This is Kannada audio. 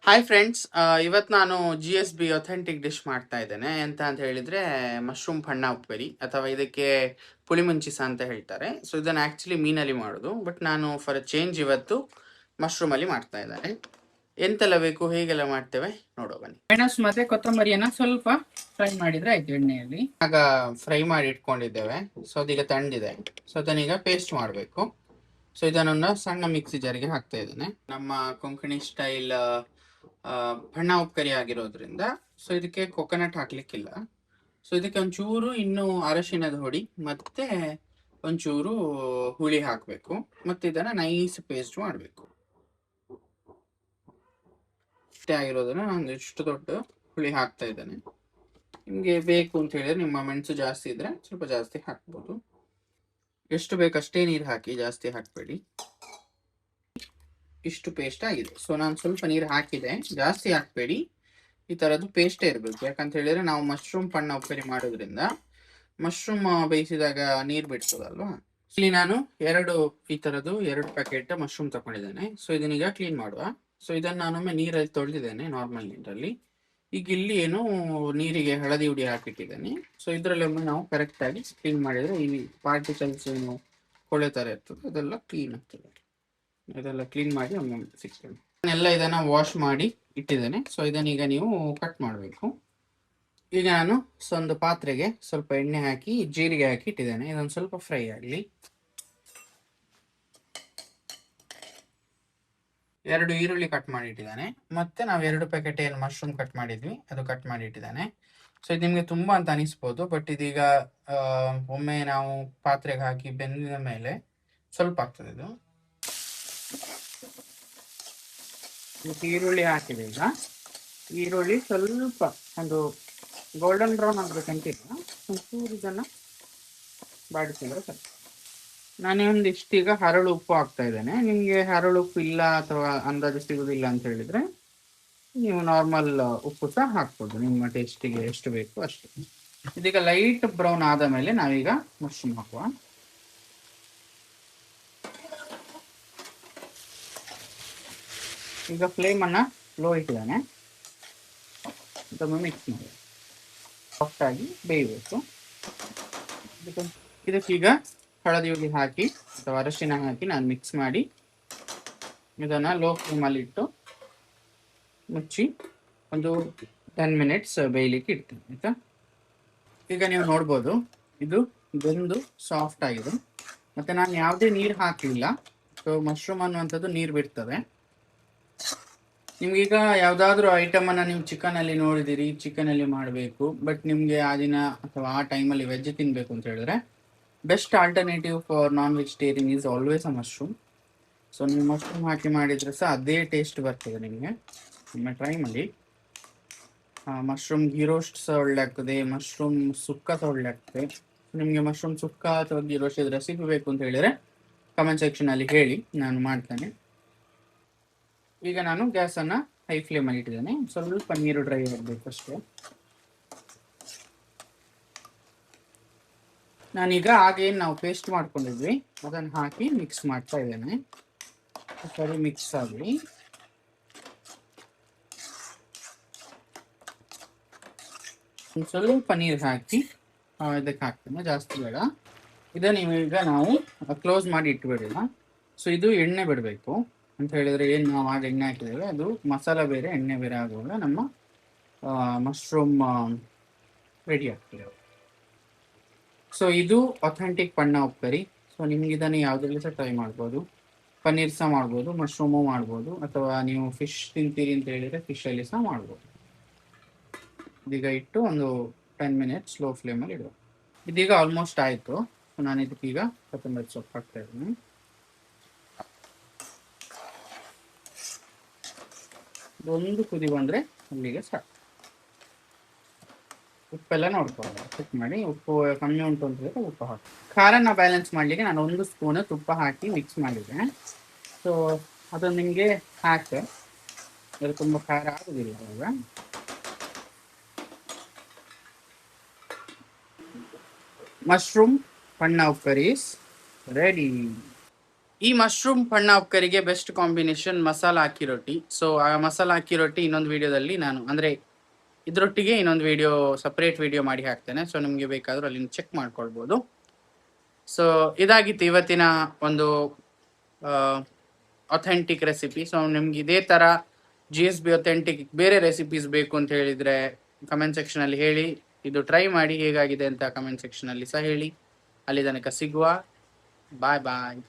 ಹಾಯ್ ಫ್ರೆಂಡ್ಸ್, ಇವತ್ತು ನಾನು GSB ಅಥೆಂಟಿಕ್ ಡಿಶ್ ಮಾಡ್ತಾ ಇದ್ದೇನೆ. ಎಂತ ಅಂತ ಹೇಳಿದ್ರೆ ಮಶ್ರೂಮ್ ಪಣ್ಣ ಉಪ್ಪೇರಿ, ಅಥವಾ ಇದಕ್ಕೆ ಪುಳಿಮುಂಚಿಸ ಅಂತ ಹೇಳ್ತಾರೆ. ಸೊ ಇದನ್ನು ಆ್ಯಕ್ಚುಲಿ ಮೀನಲ್ಲಿ ಮಾಡೋದು, ಬಟ್ ನಾನು ಫಾರ್ ಅ ಚೇಂಜ್ ಇವತ್ತು ಮಶ್ರೂಮಲ್ಲಿ ಮಾಡ್ತಾ ಇದ್ದೇನೆ. ಎಂತೆಲ್ಲ ಬೇಕು, ಹೇಗೆಲ್ಲ ಮಾಡ್ತೇವೆ ನೋಡೋ ಬನ್ನಿ. ಮೆಣಸು ಮತ್ತೆ ಕೊತ್ತಂಬರಿಯನ್ನ ಸ್ವಲ್ಪ ಫ್ರೈ ಮಾಡಿದ್ರೆ ಆಯ್ತು ಎಣ್ಣೆಯಲ್ಲಿ. ಆಗ ಫ್ರೈ ಮಾಡಿ ಇಟ್ಕೊಂಡಿದ್ದೇವೆ. ಸೊ ಅದೀಗ ತಣ್ಣದಿದೆ. ಸೊ ಅದನ್ನೀಗ ಪೇಸ್ಟ್ ಮಾಡಬೇಕು. ಸೊ ಇದನ್ನು ಸಣ್ಣ ಮಿಕ್ಸಿ ಜಾರಿಗೆ ಹಾಕ್ತಾ ಇದ್ದೇನೆ. ನಮ್ಮ ಕೊಂಕಣಿ ಸ್ಟೈಲ್ ಬಣ್ಣ ಉಪ್ಪರಿ ಆಗಿರೋದ್ರಿಂದ ಸೊ ಇದಕ್ಕೆ ಕೊಕೊನಟ್ ಹಾಕ್ಲಿಕ್ಕಿಲ್ಲ. ಸೊ ಇದಕ್ಕೆ ಒಂಚೂರು ಇನ್ನು ಅರಶಿನದ ಹುಡಿ ಮತ್ತೆ ಒಂಚೂರು ಹುಳಿ ಹಾಕಬೇಕು. ಮತ್ತೆ ಇದನ್ನ ನೈಸ್ ಪೇಸ್ಟ್ ಮಾಡಬೇಕು. ಇಷ್ಟೇ ಆಗಿರೋದನ್ನ ನಾನು ಇಷ್ಟು ದೊಡ್ಡ ಹುಳಿ ಹಾಕ್ತಾ ಇದ್ದೇನೆ. ನಿಮ್ಗೆ ಬೇಕು ಅಂತ ಹೇಳಿದ್ರೆ ನಿಮ್ಮ ಮೆಣಸು ಜಾಸ್ತಿ ಇದ್ರೆ ಸ್ವಲ್ಪ ಜಾಸ್ತಿ ಹಾಕ್ಬೋದು. ಎಷ್ಟು ಬೇಕಷ್ಟೇ ನೀರು ಹಾಕಿ, ಜಾಸ್ತಿ ಹಾಕ್ಬೇಡಿ. ಇಷ್ಟು ಪೇಸ್ಟ್ ಆಗಿದೆ. ಸೊ ನಾನು ಸ್ವಲ್ಪ ನೀರು ಹಾಕಿದೆ, ಜಾಸ್ತಿ ಹಾಕ್ಬೇಡಿ. ಈ ತರದ್ದು ಪೇಸ್ಟೇ ಇರಬೇಕು. ಯಾಕಂತ ಹೇಳಿದ್ರೆ ನಾವು ಮಶ್ರೂಮ್ ಪಣ್ಣ ಉಪ್ಪೇರಿ ಮಾಡೋದ್ರಿಂದ ಮಶ್ರೂಮ್ ಬೇಯಿಸಿದಾಗ ನೀರು ಬಿಡ್ತದಲ್ವಾ. ಇಲ್ಲಿ ನಾನು ಈ ತರದ್ದು 2 ಪ್ಯಾಕೆಟ್ ಮಶ್ರೂಮ್ ತಗೊಂಡಿದ್ದೇನೆ. ಸೊ ಇದನ್ನೀಗ ಕ್ಲೀನ್ ಮಾಡುವ. ಸೊ ಇದನ್ನು ನಾನೊಮ್ಮೆ ನೀರಲ್ಲಿ ತೊಳೆದಿದ್ದೇನೆ, ನಾರ್ಮಲ್ ನೀರಲ್ಲಿ. ಈಗ ಇಲ್ಲಿ ಏನು ನೀರಿಗೆ ಹಳದಿ ಹುಡಿ ಹಾಕಿಟ್ಟಿದ್ದೇನೆ. ಸೊ ಇದರಲ್ಲಿ ಒಮ್ಮೆ ನಾವು ಕರೆಕ್ಟ್ ಆಗಿ ಕ್ಲೀನ್ ಮಾಡಿದ್ರೆ ಈ ಪಾರ್ಟಿಕಲ್ಸ್ ಏನು ಕೊಳೆ ತರ ಇರ್ತದೆ ಅದೆಲ್ಲ ಕ್ಲೀನ್ ಆಗ್ತದೆ. ಇದೆಲ್ಲ ಕ್ಲೀನ್ ಮಾಡಿ ಒಮ್ಮೆ ಸಿಗ್ತದೆ. ನಾನೆಲ್ಲ ಇದನ್ನ ವಾಶ್ ಮಾಡಿ ಇಟ್ಟಿದ್ದೇನೆ. ಸೊ ಇದನ್ನೀಗ ನೀವು ಕಟ್ ಮಾಡಬೇಕು. ಈಗ ನಾನು ಒಂದು ಪಾತ್ರೆಗೆ ಸ್ವಲ್ಪ ಎಣ್ಣೆ ಹಾಕಿ ಜೀರಿಗೆ ಹಾಕಿ ಇಟ್ಟಿದ್ದೇನೆ. ಇದೊಂದು ಸ್ವಲ್ಪ ಫ್ರೈ ಆಗಲಿ. 2 ಈರುಳ್ಳಿ ಕಟ್ ಮಾಡಿ ಇಟ್ಟಿದ್ದಾನೆ. ಮತ್ತೆ ನಾವು 2 ಪ್ಯಾಕೆಟ್ ಏನು ಮಶ್ರೂಮ್ ಕಟ್ ಮಾಡಿದ್ವಿ ಅದು ಕಟ್ ಮಾಡಿ ಇಟ್ಟಿದ್ದಾನೆ. ಸೊ ಇದು ನಿಮಗೆ ತುಂಬಾ ಅಂತ ಅನಿಸ್ಬೋದು, ಬಟ್ ಇದೀಗ ಒಮ್ಮೆ ನಾವು ಪಾತ್ರೆಗೆ ಹಾಕಿ ಬೆಂದಿದ ಮೇಲೆ ಸ್ವಲ್ಪ ಆಗ್ತದೆ ಇದು. ಈರುಳ್ಳಿ ಹಾಕಿದೆ. ಈಗ ಈರುಳ್ಳಿ ಸ್ವಲ್ಪ ಒಂದು ಗೋಲ್ಡನ್ ಬ್ರೌನ್ ಆಗ್ಬೇಕಂತಿಲ್ಲ, ಒಂಚೂರು ಇದನ್ನ ಬಾಡಿಸಿದ್ರೆ ಸರಿ. ನಾನೇ ಒಂದಿಷ್ಟೀಗ ಹರಳು ಉಪ್ಪು ಹಾಕ್ತಾ ಇದ್ದೇನೆ. ನಿಮಗೆ ಹರಳು ಉಪ್ಪು ಇಲ್ಲ ಅಥವಾ ಅಂದಾಜು ಸಿಗುದಿಲ್ಲ ಅಂತ ಹೇಳಿದ್ರೆ ನೀವು ನಾರ್ಮಲ್ ಉಪ್ಪು ಸಹ ಹಾಕ್ಬೋದು, ನಿಮ್ಮ ಟೇಸ್ಟಿಗೆ ಎಷ್ಟು ಬೇಕು ಅಷ್ಟು. ಇದೀಗ ಲೈಟ್ ಬ್ರೌನ್ ಆದ ಮೇಲೆ ನಾವೀಗ ಮಶ್ರೂಮ್ ಹಾಕುವ. ಈಗ ಫ್ಲೇಮ್ ಅನ್ನ ಲೋ ಇಟ್ಟಿದ್ದಾನೆ. ಇದನ್ನು ಮಿಕ್ಸ್ ಮಾಡಿ ಸಾಫ್ಟ್ ಆಗಿ ಬೇಯಬೇಕು. ಇದಕ್ಕೀಗ ಹಳದಿ ಹುಡಿ ಹಾಕಿ ಅಥವಾ ಅರಶಿನ ಹಾಕಿ ನಾನು ಮಿಕ್ಸ್ ಮಾಡಿ ಇದನ್ನ ಲೋ ಫ್ಲೇಮಲ್ಲಿ ಇಟ್ಟು ಮುಚ್ಚಿ ಒಂದು 10 ಮಿನಿಟ್ಸ್ ಬೇಯಲಿಕ್ಕೆ ಇಡ್ತೀನಿ. ಆಯ್ತಾ? ಈಗ ನೀವು ನೋಡ್ಬೋದು ಇದು ಬೆಂದು ಸಾಫ್ಟ್ ಆಗಿದೆ. ಮತ್ತೆ ನಾನು ಯಾವುದೇ ನೀರು ಹಾಕಲಿಲ್ಲ. ಸೊ ಮಶ್ರೂಮ್ ಅನ್ನುವಂಥದ್ದು ನೀರು ಬಿಡ್ತದೆ. ನಿಮ್ಗೀಗ ಯಾವುದಾದ್ರೂ ಐಟಮ್ ಅನ್ನ ನೀವು ಚಿಕನ್ ಅಲ್ಲಿ ನೋಡಿದಿರಿ, ಚಿಕನ್ ಅಲ್ಲಿ ಮಾಡಬೇಕು, ಬಟ್ ನಿಮ್ಗೆ ಆ ದಿನ ಅಥವಾ ಆ ಟೈಮಲ್ಲಿ ವೆಜ್ ತಿನ್ಬೇಕು ಅಂತ ಹೇಳಿದ್ರೆ best alternative for non vegetarian is always a mushroom. So ನೀವು ಮಶ್ರೂಮ್ ಹಾಕಿ ಮಾಡಿದ್ರೆ ಸಹ ಅದೇ ಟೇಸ್ಟ್ ಬರ್ತದೆ ನಿಮಗೆ. ಒಮ್ಮೆ ಟ್ರೈ ಮಾಡಿ. ಮಶ್ರೂಮ್ ಘೀ ರೋಸ್ಟ್ ಸಹ ಒಳ್ಳೆ ಆಗ್ತದೆ, ಮಶ್ರೂಮ್ ಸುಕ್ಕ ಸಹ ಒಳ್ಳೆ ಆಗ್ತದೆ. ನಿಮಗೆ ಮಶ್ರೂಮ್ ಸುಕ್ಕ ಅಥವಾ ಘೀ ರೋಸ್ಟ್ ಇದು ರೆಸಿಪಿ ಬೇಕು ಅಂತ ಹೇಳಿದ್ರೆ ಕಮೆಂಟ್ ಸೆಕ್ಷನ್ ಅಲ್ಲಿ ಹೇಳಿ, ನಾನು ಮಾಡ್ತೇನೆ. ಈಗ ನಾನು ಗ್ಯಾಸನ್ನು ಹೈ ಫ್ಲೇಮಲ್ಲಿ ಇಟ್ಟಿದ್ದೇನೆ. ಸ್ವಲ್ಪ ನೀರು ಡ್ರೈ ಆಗಬೇಕು ಅಷ್ಟೇ. ನಾನೀಗ ಹಾಗೇನು ನಾವು ಪೇಸ್ಟ್ ಮಾಡ್ಕೊಂಡಿದ್ವಿ ಅದನ್ನು ಹಾಕಿ ಮಿಕ್ಸ್ ಮಾಡ್ತಾ ಇದ್ದೇನೆ. ಸರಿ ಮಿಕ್ಸ್ ಆಗಲಿ. ಒಂದು ಸ್ವಲ್ಪ ನೀರು ಹಾಕಿ ಇದಕ್ಕೆ ಹಾಕ್ತೇನೆ, ಜಾಸ್ತಿ ಬೇಡ. ಇದನ್ನ ನಾವು ಕ್ಲೋಸ್ ಮಾಡಿ ಇಟ್ಬಿಡೋಣ. ಸೊ ಇದು ಎಣ್ಣೆ ಬಿಡಬೇಕು ಅಂತ ಹೇಳಿದ್ರೆ ಏನು ನಾವು ಆಗ ಎಣ್ಣೆ ಹಾಕಿದ್ದೇವೆ ಅದು ಮಸಾಲ ಬೇರೆ ಎಣ್ಣೆ ಬೇರೆ ಆಗುವಾಗ ನಮ್ಮ ಮಶ್ರೂಮ್ ರೆಡಿ ಆಗ್ತದೆ. ಸೊ ಇದು ಅಥೆಂಟಿಕ್ ಪಣ್ಣ ಉಪ್ಪರಿ. ಸೊ ನಿಮ್ಗೆ ಇದನ್ನು ಯಾವುದ್ರಲ್ಲಿ ಸಹ ಟ್ರೈ ಮಾಡ್ಬೋದು. ಪನ್ನೀರ್ ಸಹ ಮಾಡ್ಬೋದು, ಮಶ್ರೂಮು ಮಾಡ್ಬೋದು, ಅಥವಾ ನೀವು ಫಿಶ್ ತಿಂತೀರಿ ಅಂತ ಹೇಳಿದ್ರೆ ಫಿಶಲ್ಲಿ ಸಹ ಮಾಡ್ಬೋದು. ಇದೀಗ ಇಟ್ಟು ಒಂದು 10 ಮಿನಿಟ್ಸ್ ಸ್ಲೋ ಫ್ಲೇಮಲ್ಲಿ ಇಡುವ. ಇದೀಗ ಆಲ್ಮೋಸ್ಟ್ ಆಯಿತು. ಸೊ ನಾನು ಇದಕ್ಕೀಗ ಕೊತ್ತಂಬರಿ ಸೊಪ್ಪು ಹಾಕ್ತಾ ಇದ್ದೀನಿ. ಒಂದು ಕುದಿ ಬಂದರೆ ಅಲ್ಲಿಗೆ ಸಾಕು. ಉಪ್ಪೆಲ್ಲ ನೋಡ್ಕೊಳ್ಳೋಣ, ಚೆಕ್ ಮಾಡಿ. ಉಪ್ಪು ಕಮ್ಮಿ ಉಂಟು ಅಂತ ಹೇಳಿದ್ರೆ ಉಪ್ಪು ಹಾಕಿ. ಖಾರನ ಬ್ಯಾಲೆನ್ಸ್ ಮಾಡಲಿಕ್ಕೆ ನಾನು 1 ಸ್ಪೂನ್ ತುಪ್ಪ ಹಾಕಿ ಮಿಕ್ಸ್ ಮಾಡಿದ್ದೆ. ಸೊ ಅದು ನಿಮಗೆ ಹಾಕಿ ಅದು ತುಂಬ ಖಾರ ಆಗೋದಿಲ್ಲ ಅವಾಗ. ಮಶ್ರೂಮ್ ಪಣ್ಣ ಉಪ್ಪರಿ ಇಸ್ ರೆಡಿ. ಈ ಮಶ್ರೂಮ್ ಪಣ್ಣ ಉಪ್ಕರಿಗೆ best combination masala akki roti. So ಆ ಮಸಾಲ ಅಕ್ಕಿ ರೊಟ್ಟಿ ಇನ್ನೊಂದು ವಿಡಿಯೋದಲ್ಲಿ ನಾನು ಅಂದರೆ ಇದರೊಟ್ಟಿಗೆ ಇನ್ನೊಂದು ವಿಡಿಯೋ ಸಪ್ರೇಟ್ ವಿಡಿಯೋ ಮಾಡಿ ಹಾಕ್ತೇನೆ. ಸೊ ನಿಮಗೆ ಬೇಕಾದರೂ ಅಲ್ಲಿ ಚೆಕ್ ಮಾಡ್ಕೊಳ್ಬೋದು. ಸೊ ಇದಾಗಿತ್ತು ಇವತ್ತಿನ ಒಂದು ಅಥೆಂಟಿಕ್ ರೆಸಿಪಿ. ಸೊ ನಿಮ್ಗೆ ಇದೇ ಥರ GSB ಅಥೆಂಟಿಕ್ ಬೇರೆ ರೆಸಿಪೀಸ್ ಬೇಕು ಅಂತ ಹೇಳಿದರೆ ಕಮೆಂಟ್ ಸೆಕ್ಷನಲ್ಲಿ ಹೇಳಿ. ಇದು ಟ್ರೈ ಮಾಡಿ ಹೇಗಾಗಿದೆ ಅಂತ ಕಮೆಂಟ್ ಸೆಕ್ಷನಲ್ಲಿ ಸಹ ಹೇಳಿ. ಅಲ್ಲಿ ತನಕ ಸಿಗುವ. ಬಾಯ್ ಬಾಯ್.